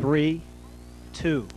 3, 2.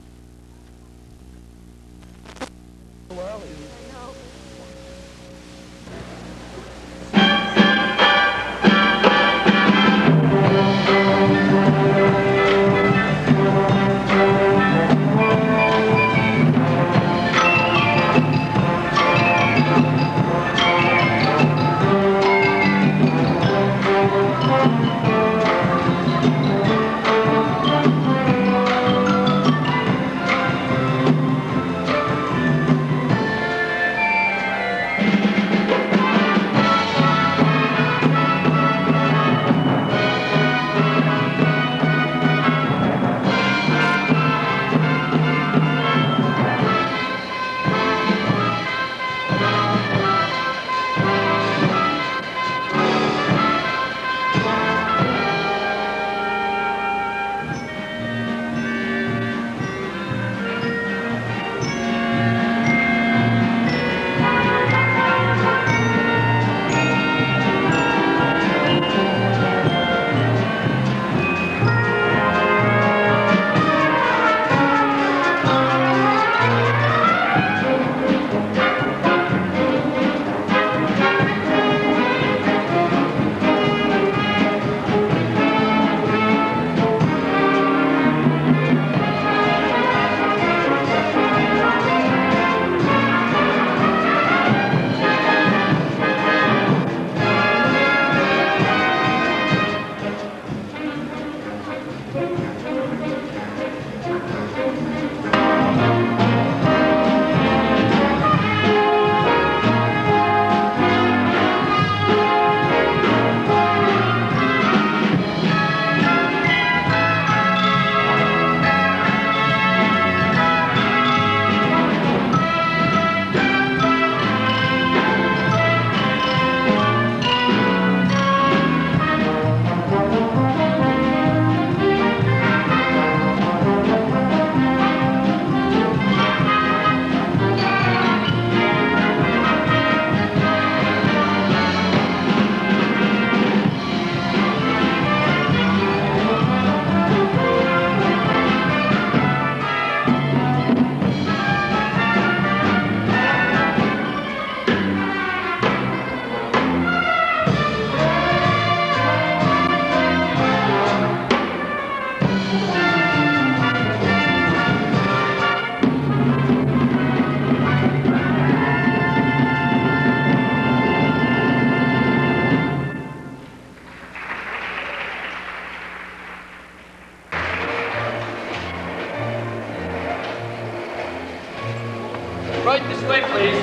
Right this way, please.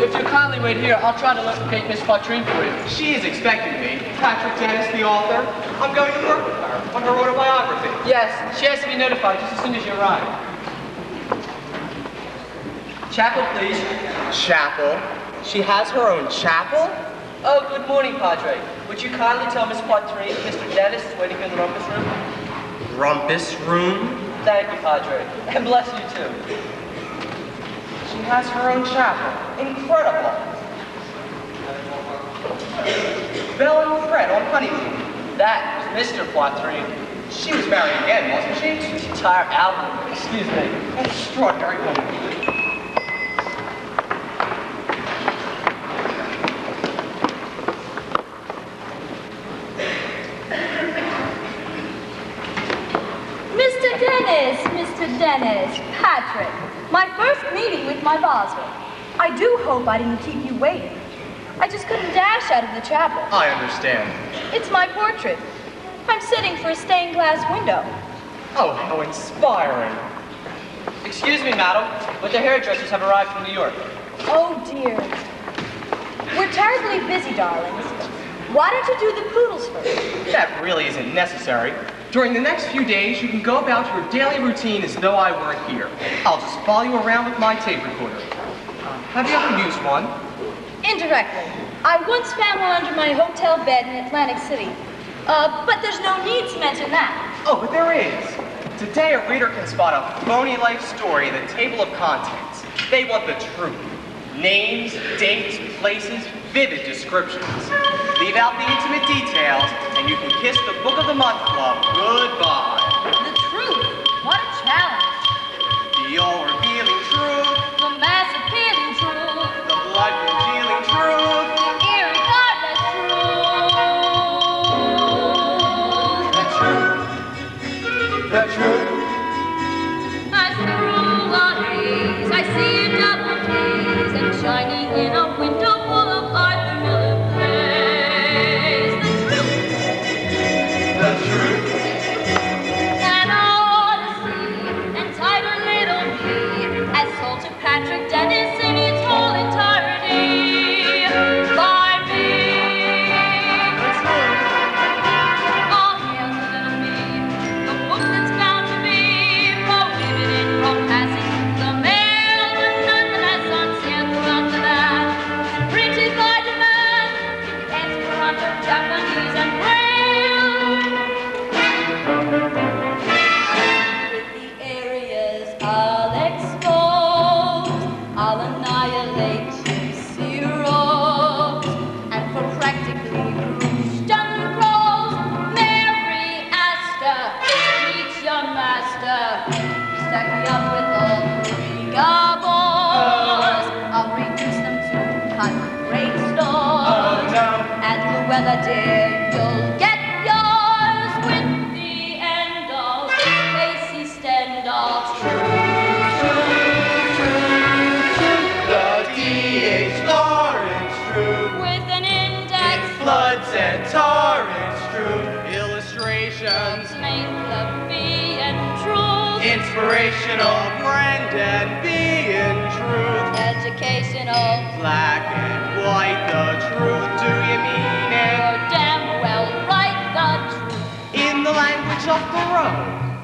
If you kindly wait here, I'll try to locate Miss Poitrine for you. She is expecting me. Patrick Dennis, the author. I'm going to work with her on her autobiography. Yes, she has to be notified just as soon as you arrive. Chapel, please. Chapel? She has her own chapel? Oh, good morning, Padre. Would you kindly tell Miss Poitrine Mr. Dennis is waiting in the rumpus room? Rumpus room? Thank you, Padre. And bless you, too. She has her own chapel. Incredible. Belle and Fred on honeymoon. That was Mr. Poitrine. She was married again, wasn't she? The entire album. Excuse me. An extraordinary woman. Mr. Dennis, Patrick, my first meeting with my Boswell. I do hope I didn't keep you waiting. I just couldn't dash out of the chapel. I understand. It's my portrait. I'm sitting for a stained glass window. Oh, how inspiring. Excuse me, madam, but the hairdressers have arrived from New York. Oh, dear. We're terribly busy, darlings. Why don't you do the poodles first? That really isn't necessary. During the next few days, you can go about your daily routine as though I weren't here. I'll just follow you around with my tape recorder. Have you ever used one? Indirectly. I once found one under my hotel bed in Atlantic City. But there's no need to mention that. Oh, but there is. Today, a reader can spot a phony life story in the table of contents. They want the truth. Names, dates, places, vivid descriptions. Leave out the intimate details, and you can kiss the Book of the Month Club goodbye. The truth? there you'll get yours with the end of Casey Stendhal's The D.H. Lawrence True. with an index Floods and torrents True. Illustrations. length of being truth, Inspirational. Brendan being truth. educational, Black and white, the truth. Do you mean it? you're damn well right, the truth. In the language of Thoreau,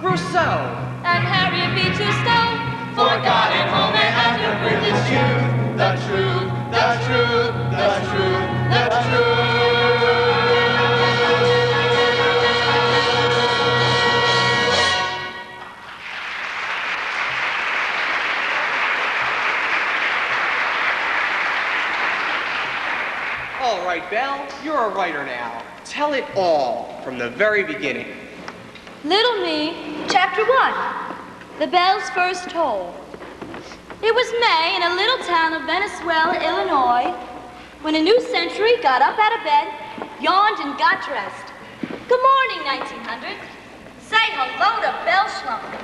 Rousseau. And Harriet Beecher Stowe, Forgotten home and after privilege youth. The truth, the truth, the truth, the truth. All right, Belle, you're a writer now. Tell it all from the very beginning. Little Me, Chapter 1. The Bells First Toll. It was May in a little town of Venezuela, Illinois, when a new century got up out of bed, yawned, and got dressed. Good morning, 1900. Say hello to Belle Schlummer.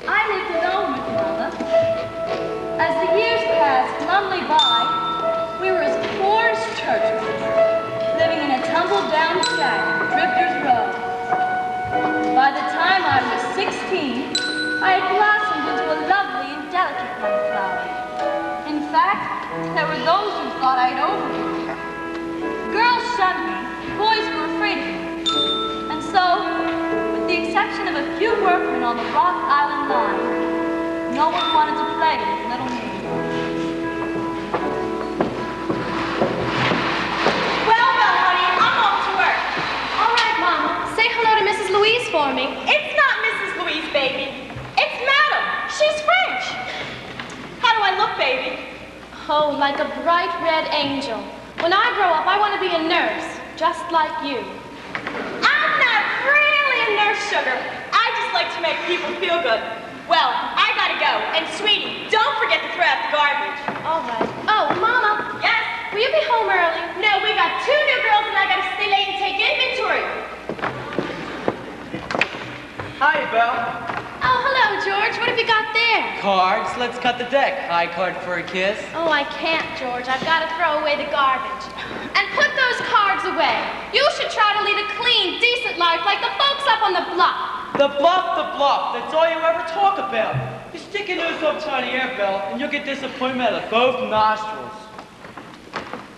I lived alone with Mama. As the years passed glumly by, we were as poor as church mice, living in a tumble-down shack, Drifter's Row. By the time I was 16, I had blossomed into a lovely and delicate young flower. In fact, there were those who thought I'd overdo it. Girls shunned me, boys were afraid of me. And so, with the exception of a few workmen on the Rock Island line, no one wanted to play with little me. Well, honey, I'm off to work. All right, Mama. Say hello to Mrs. Louise for me. It's not Mrs. Louise, baby. It's Madam. She's French. How do I look, baby? Oh, like a bright red angel. When I grow up, I want to be a nurse, just like you. I'm not really a nurse, sugar. I just like to make people feel good. Well, I gotta go. And sweetie, don't forget to throw out the garbage. All right. Oh, Mama. Yes? Will you be home early? No, we got 2 new girls and I gotta stay late and take inventory. Hi, Belle. Oh, hello, George. What have you got there? Cards. Let's cut the deck. High card for a kiss. Oh, I can't, George. I've got to throw away the garbage. And put those cards away. You should try to lead a clean, decent life like the folks up on the bluff. The bluff. That's all you ever talk about. You stick your nose up to the air, Belle, and you'll get disappointment out of both nostrils.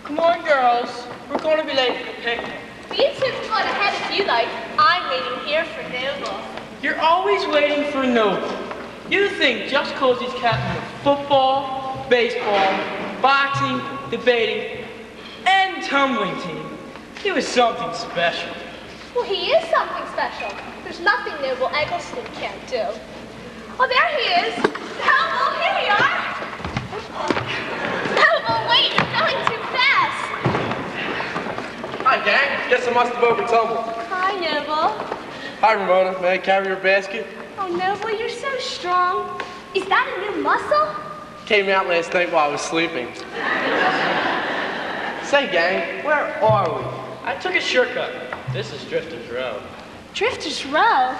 Come on, girls. We're going to be late for the picnic. You two can go ahead if you like. I'm waiting here for Noble. You're always waiting for Noble. You think just because he's captain of football, baseball, boxing, debating, and tumbling team, he was something special. Well, he is something special. There's nothing Noble Eggleston can't do. Oh, there he is. Noble, here we are. Noble, wait, you're going too fast. Hi, gang. Guess I must have over-tumbled. Hi, Noble. Hi, Ramona. May I carry your basket? Oh, Noble, you're so strong. Is that a new muscle? Came out last night while I was sleeping. Say, gang, where are we? I took a shortcut. This is Drifter's Row. Drifter's Row?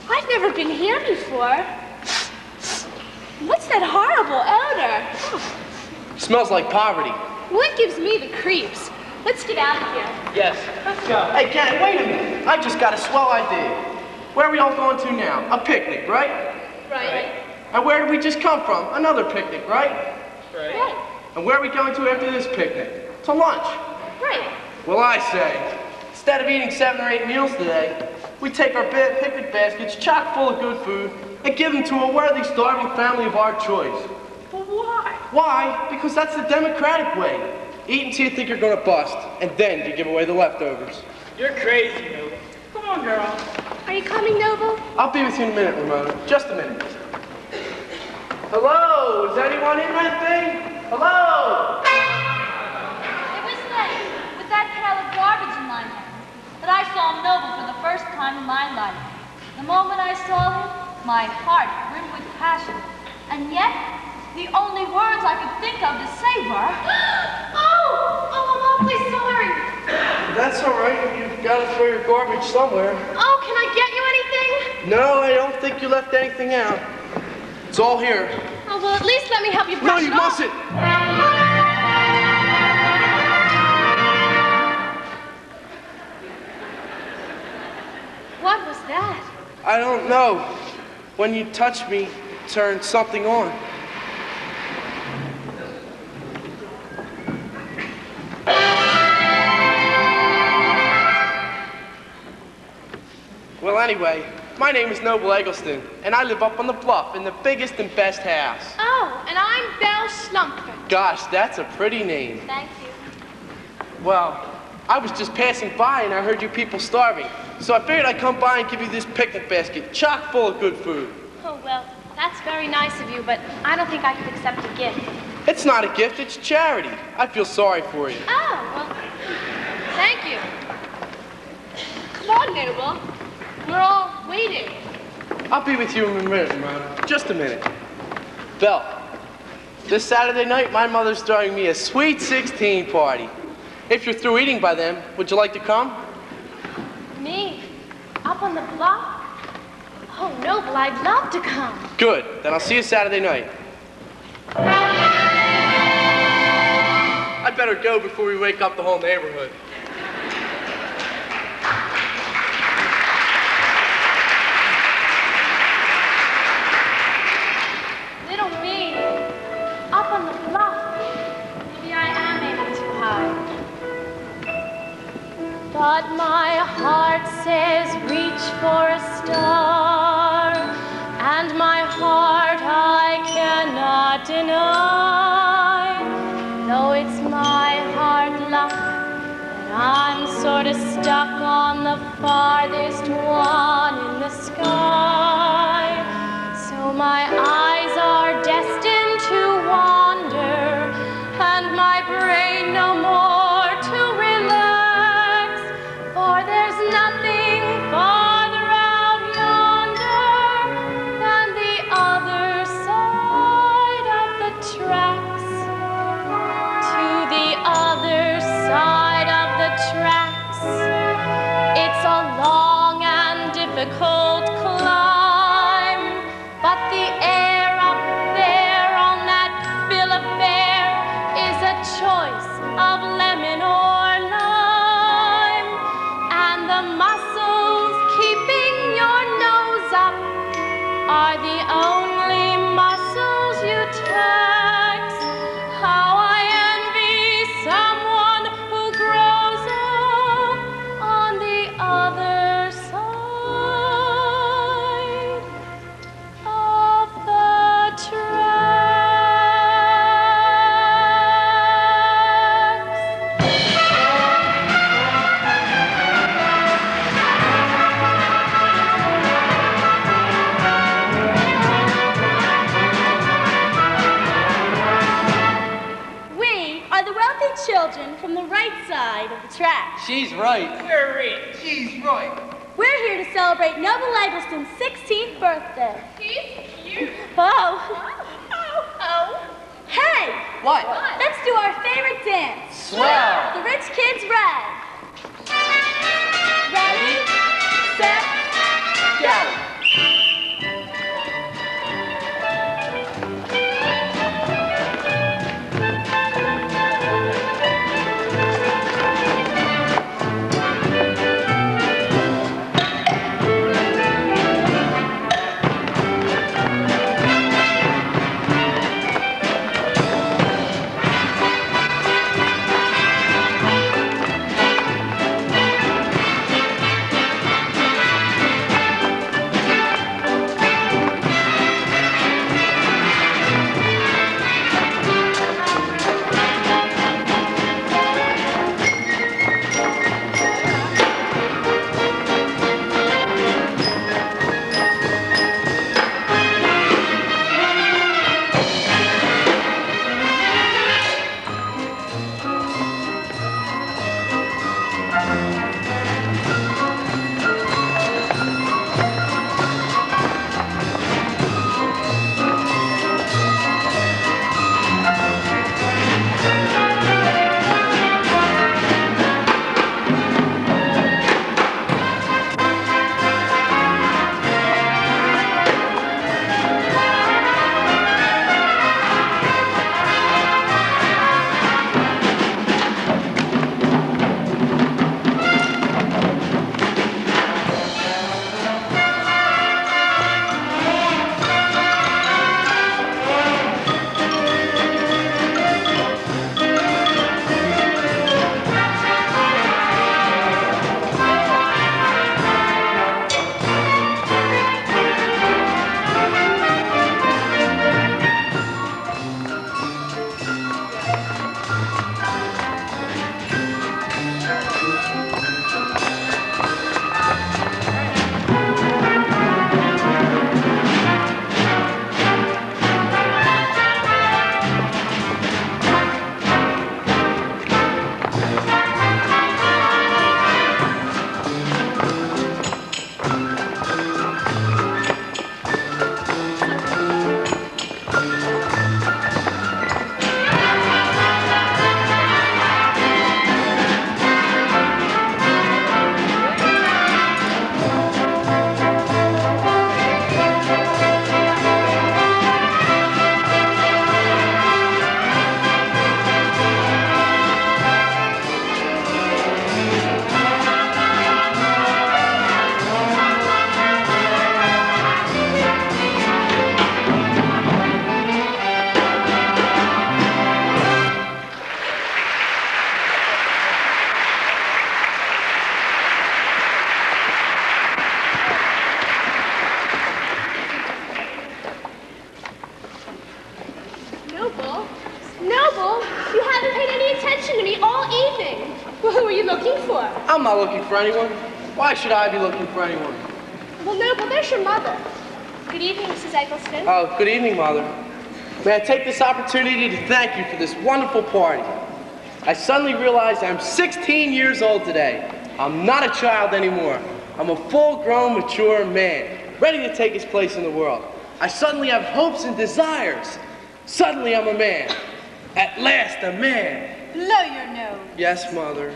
I've never been here before. What's that horrible odor? Smells like poverty. Well, it gives me the creeps. Let's get out of here. Yes, let's go. Hey, gang, wait a minute. I just got a swell idea. Where are we all going to now? A picnic, right? Right. And where did we just come from? Another picnic, right? Right. And where are we going to after this picnic? To lunch. Right. Well, I say, instead of eating 7 or 8 meals today, we take our picnic baskets chock full of good food and give them to a worthy starving family of our choice. But why? Why? Because that's the democratic way. Eat until you think you're gonna bust, and then you give away the leftovers. You're crazy, Noble. Come on, girl. Are you coming, Noble? I'll be with you in a minute, Ramona. Just a minute. Hello? Is anyone in that thing? Hello? It was then, with that pail of garbage in my hand, that I saw Noble for the first time in my life. The moment I saw him, my heart brimmed with passion. And yet, the only words I could think of to say were, Oh, I'm awfully sorry. That's all right. You've got to throw your garbage somewhere. Oh, can I get you anything? No, I don't think you left anything out. It's all here. Oh, well, at least let me help you brush No, you it off. mustn't. What was that? I don't know. When you touched me, turned something on. Well, anyway, my name is Noble Eggleston, and I live up on the bluff in the biggest and best house. Oh, and I'm Belle Schlumpfer. Gosh, that's a pretty name. Thank you. Well, I was just passing by and I heard you people starving. So I figured I'd come by and give you this picnic basket, chock full of good food. Oh, well, that's very nice of you, but I don't think I could accept a gift. It's not a gift, it's charity. I feel sorry for you. Oh, well, thank you. Come on, Noble. We're all waiting. I'll be with you in a minute, Ramona. Just a minute. Belle, this Saturday night, my mother's throwing me a sweet 16 party. If you're through eating by then, would you like to come? Me? Up on the bluff? Oh, Noble, I'd love to come. Good, then I'll see you Saturday night. I better go before we wake up the whole neighborhood. Little me, up on the bluff. Maybe I am aiming too high. But my heart says reach for a star, and my heart I cannot deny. Though it's my hard luck that I'm sort of stuck on the farthest one in the sky. So my eyes are destined to wander, and my brain no more to relax. For there's nothing farther out yonder than the other side of the tracks. To the other side of the tracks. It's a long and difficult climb, but the air up there on that bill of fare is a choice of lemon or lime. And the muscles keeping your nose up are the only muscles you tax. How I envy someone who grows up on the other side of the tracks. We are the wealthy children from the right side of the track. She's right. We're rich. She's right. We're here to celebrate Noble Eggleston's 16th birthday. He's cute. Oh. Oh. Hey, What? let's do our favorite dance. Swell. The Rich Kids Rag. Ready, set, go. not looking for anyone. Why should I be looking for anyone? Well, Noble, there's your mother. Good evening, Mrs. Eggleston. Oh, good evening, Mother. May I take this opportunity to thank you for this wonderful party. I suddenly realized I'm 16 years old today. I'm not a child anymore. I'm a full-grown, mature man, ready to take his place in the world. I suddenly have hopes and desires. Suddenly I'm a man. At last, a man. Blow your nose. Yes, Mother.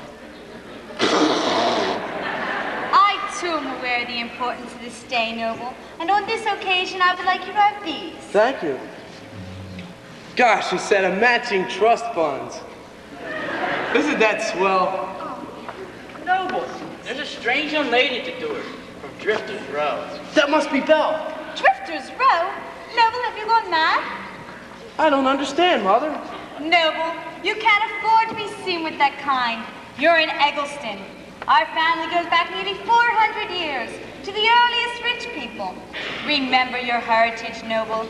I, too, am aware of the importance of this day, Noble. And on this occasion, I would like you to have these. Thank you. Gosh, a set of matching trust funds. Isn't that swell? Noble, there's a strange young lady at the door from Drifter's Row. That must be Belle. Drifter's Row? Noble, have you gone mad? I don't understand, Mother. Noble, you can't afford to be seen with that kind. You're in Eggleston. Our family goes back nearly 400 years to the earliest rich people. Remember your heritage, Noble.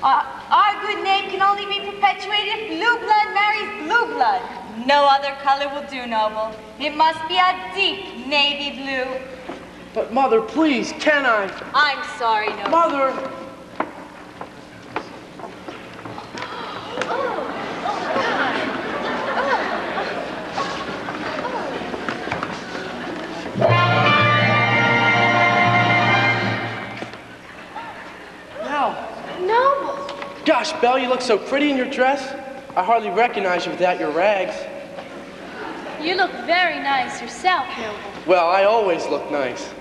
Our good name can only be perpetuated if blue blood marries blue blood. No other color will do, Noble. It must be a deep navy blue. But Mother, please, can I? I'm sorry, Noble. Mother! Noble. Gosh, Belle, you look so pretty in your dress. I hardly recognize you without your rags. You look very nice yourself, Noble. Well, I always look nice.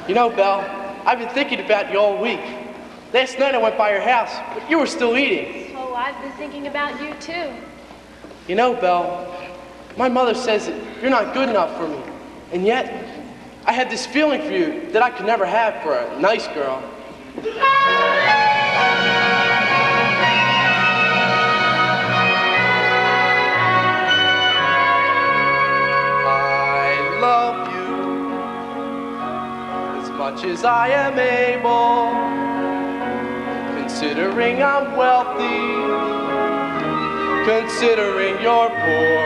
You know, Belle, I've been thinking about you all week. Last night I went by your house, but you were still eating. Oh, I've been thinking about you, too. You know, Belle, my mother says that you're not good enough for me. And yet, I had this feeling for you that I could never have for a nice girl. I love you as much as I am able, considering I'm wealthy, considering you're poor.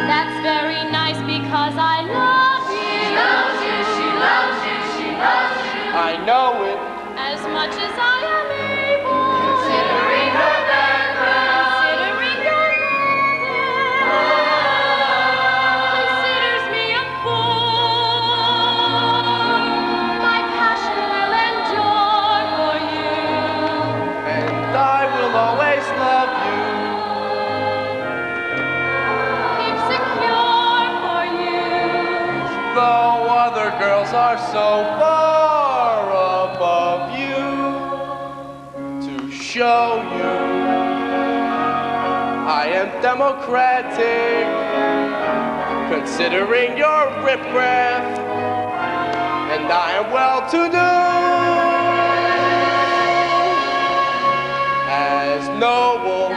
That's very nice because I love you. She loves you, she loves you, she loves you. I know it. As much as I am able. Considering her background. Considering your mother considers me a fool. My passion will endure for you. And I will always love you. Keep secure for you. Though other girls are so far above you, to show you I am democratic, considering your riffraff, and I am well-to-do, as noble,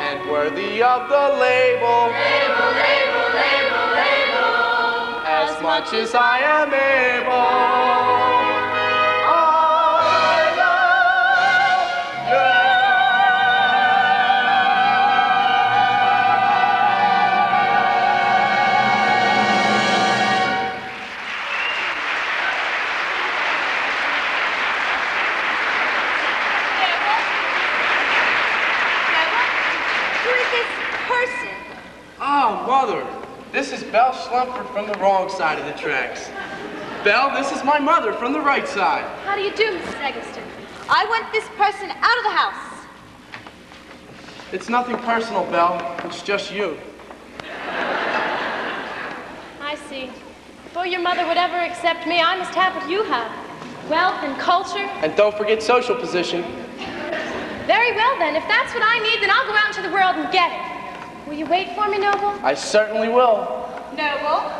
and worthy of the label. As much as I am able, I love Who is this person? Oh, Mother, this is Belle Schlumford from the wrong side of the tracks. Belle, this is my mother from the right side. How do you do, Mrs. Eggleston? I want this person out of the house. It's nothing personal, Belle. It's just you. I see. Before your mother would ever accept me, I must have what you have. Wealth and culture. And don't forget social position. Very well, then. If that's what I need, then I'll go out into the world and get it. Will you wait for me, Noble? I certainly will. Noble?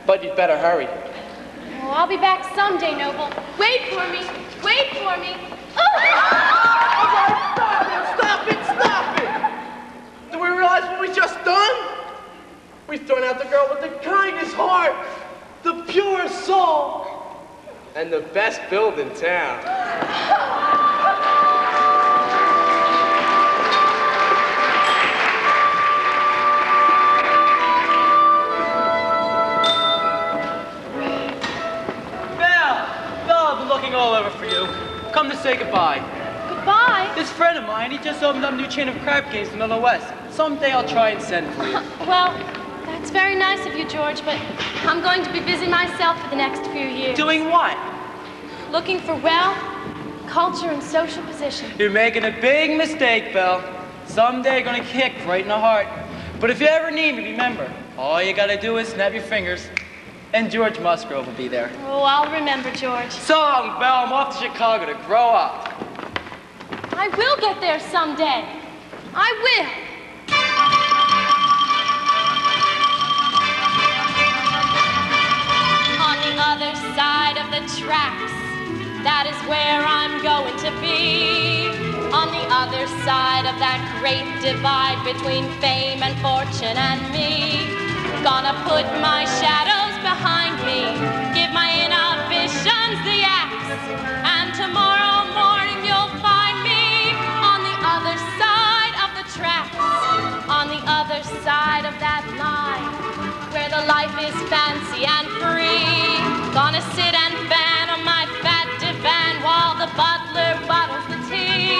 But you'd better hurry. Oh, I'll be back someday, Noble. Wait for me. Wait for me. Stop it! Stop it! Do we realize what we just done? We've thrown out the girl with the kindest heart, the purest soul, and the best build in town. say goodbye. Goodbye. This friend of mine, he just opened up a new chain of crab caves in the Middle West. Someday I'll try and send for you. Well, that's very nice of you, George, but I'm going to be busy myself for the next few years. Doing what? Looking for wealth, culture, and social position. You're making a big mistake, Belle. Someday you're gonna kick right in the heart. But if you ever need me, remember, all you gotta do is snap your fingers, and George Musgrove will be there. Oh, I'll remember, George. So long, Belle. I'm off to Chicago to grow up. I will get there someday. I will. On the other side of the tracks, that is where I'm going to be. On the other side of that great divide between fame and fortune and me. Gonna put my shadows behind me, give my inhibitions the axe, and tomorrow morning you'll find me on the other side of the tracks, on the other side of that line, where the life is fancy and free. Gonna sit and fan on my fat divan while the butler bottles the tea.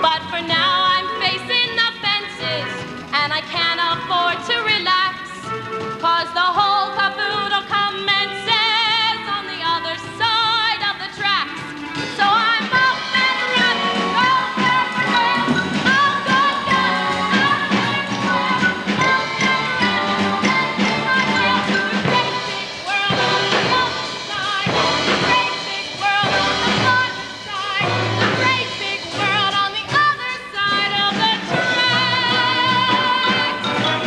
But for now I'm facing the fences, and I can't afford to relax, 'cause the whole caboodle commences on the other side of the tracks. So I'm up and running, go, go, go, go, go, go, to the great big world on the other side, the great big world on the other side, the great big world on the other side of the tracks,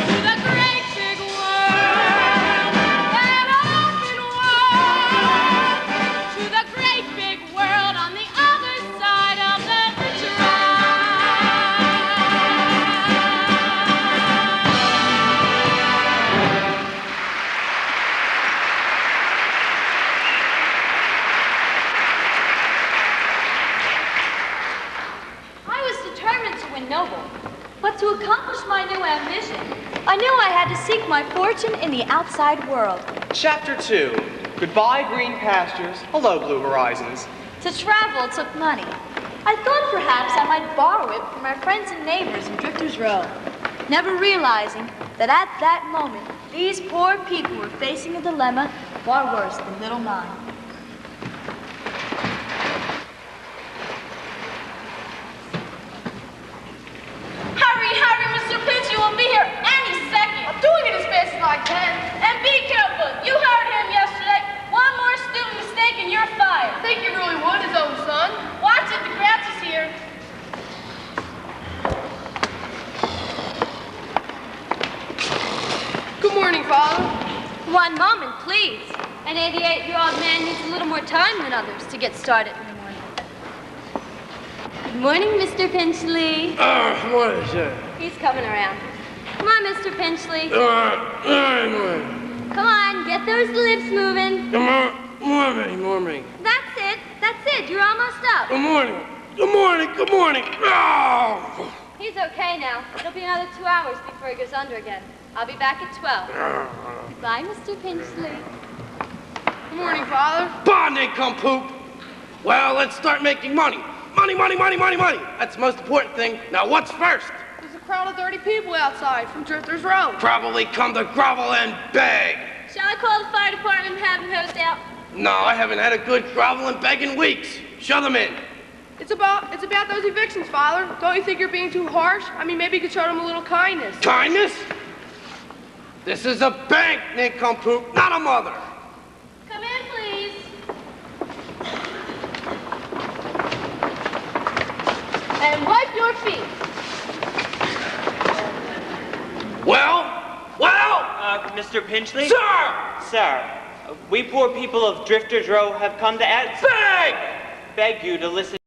to the great big world, that open world, to the great big world on the other side of the tracks. I was determined to win noble, but to accomplish my new ambition, I knew I had to seek my fortune in the outside world. Chapter 2. Goodbye, green pastures. Hello, blue horizons. To travel took money. I thought perhaps I might borrow it from my friends and neighbors in Drifters Row, never realizing that at that moment, these poor people were facing a dilemma far worse than little mine. Hurry, hurry, Mr. Pinchy will be here any second. I'm doing it as fast as I can. And be careful. You heard him yesterday. One more student mistake and you're fired. Think he really would, his own son? Watch it, the Grouch is here. Good morning, Father. One moment, please. An 88-year-old man needs a little more time than others to get started in the morning. Good morning, Mr. Pinchley. What is it? He's coming around. Come on, Mr. Pinchley. Come on, get those lips moving. Come on, morning. That's it. You're almost up. Good morning. Oh! He's okay now. It'll be another 2 hours before he goes under again. I'll be back at 12. Goodbye, Mr. Pinchley. Good morning, Father. Bon, nincompoop. Well, let's start making money. Money. That's the most important thing. Now, what's first? There's a crowd of dirty people outside from Drifters Row. Probably come to grovel and beg. Shall I call the fire department and have them hosed out? No, I haven't had a good grovel and beg in weeks. Shove them in. It's about those evictions, Father. Don't you think you're being too harsh? I mean, maybe you could show them a little kindness. Kindness? This is a bank, nincompoop, not a mother. Come in, please. And wipe your feet. Well? Mr. Pinchley? Sir! Sir, we poor people of Drifters Row have come to ask... Beg! Beg you to listen